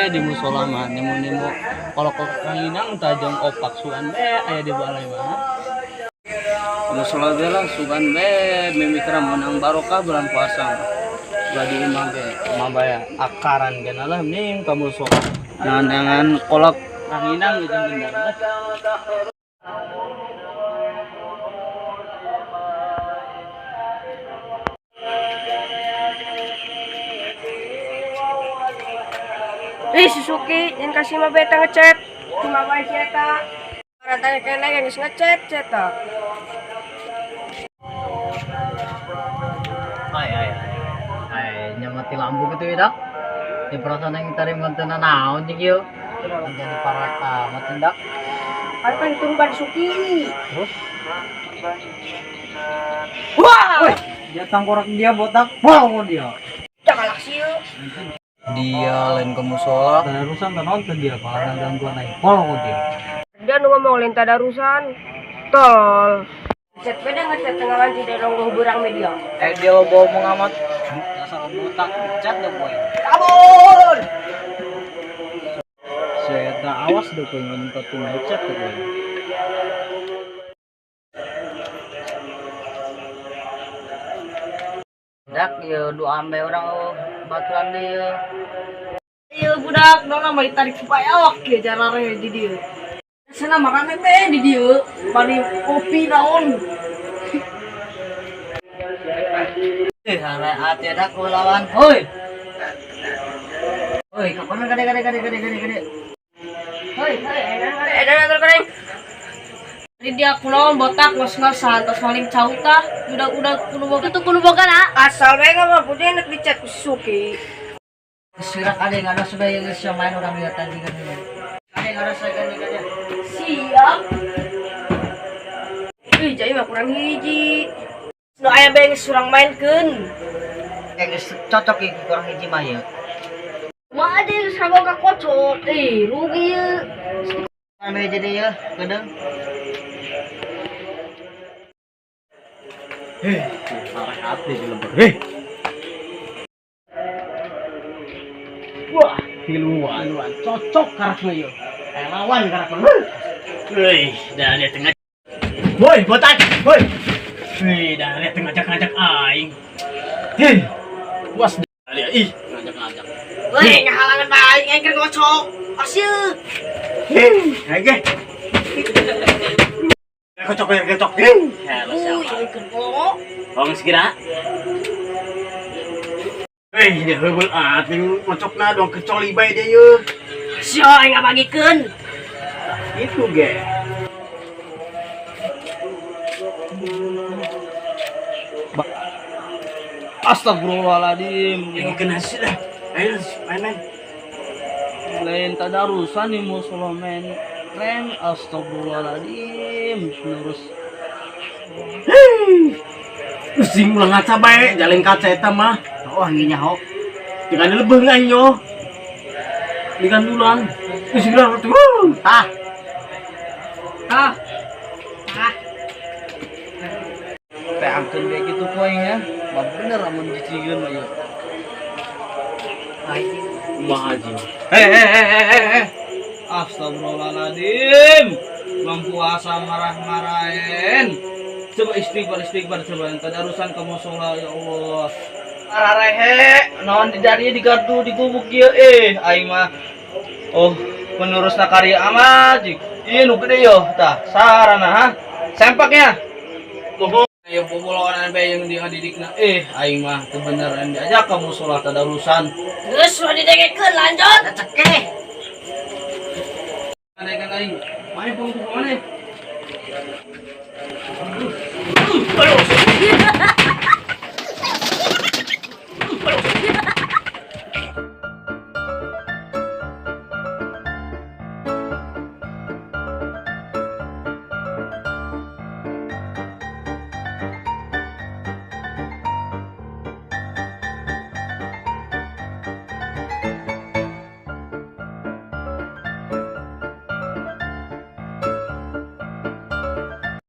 Di musola mah nemu kalau kanginang tajam opak suan be aya di balai mah musola bela sugan be mimikra menang barokah bulan puasa badi imam ge mabaya akaran genalah ning ka musola nandangan kolak kanginang jeung bener Suzuki yang kasih mah beta ngechat cuma bae ceta barantanya kene yang ngechat ceta nyamati lampu gitu ya dak di perasaan yang tadi mantan naon nih yo jadi parata matindak apa itu ban Suki terus wah dia tangkorak dia botak wow dia jangan laksio dia lain ke musola tadarusan dan nonton dia kalau gangguan naik wow dia ngomong lain tadarusan tol chat beda ngechat tengah lanci dari nonggo berang media dia lo bawa mengamat dasar botak chat dong boy kabur saya tak awas dong boy minta tunggu chat dong boy dak ya doa ambe orang baturan dia iya budak nona mau ditarik supaya awak ya jarare di dia sana makan teh di dia bani kopi naon hara hati dak lawan hoi hoi kapan gede hei edan kering di dia kunaon botak ngos-ngos santos maling cauta udah kudu boga na asal bae mah punya enak dicat ku Suki sirak ada yang ada sudah yang main orang lihat tadi kan ada yang ada saya siap jadi mah kurang hiji nu aya bae geus surang mainkeun geus cocok ieu kurang hiji mah ya mah ada geus saboga kocok rugi ieu ame jadi ya gedeng arah hati di lembur wah tiluan cocok karakter yo lawan karakter dah lihat tengah boy botak boy dah lihat ngajak aing puas lihat ngajak weh ngahalangan bae aing keur kocok asieun oke kocok yang keur Bang sekira. dia heubeuh ating ngocokna dong kecoli bae dia yeuh. Sia aing ngabagikeun. Itu ge. Astagfirullahaladzim. Ini kena sih dah. Ayo main. Lain tadarusan di musola men. Rem astagfirullahaladzim. Terus pusing ulang ngaca bae, jalin kaca eta mah. Oh anginya ho. Jangan lebih nganyo. Dikan dulang. Pusing ulang tuh. Tah. teh angkeun kayak gitu poe ya. Mah bener amun dicieun mah yeuh. Kumaha haji. Astagfirullahaladzim. Bang puasa marah-marahin. Coba istighfar coba tadarusan ka musola ya Allah. Ararehe naon dijadinya digardu digubuk ieu aing mah. Oh, penerusna karya amat jik. Ieu nu gede yo tah sarana ha. Sempaknya. Mohon aya boboloan bae yang diadidikna aing mah teu beneran diajak ka musola tadarusan. Geus mah didengekeun lanjut. Cekeh. Kan aing. Main pung mana?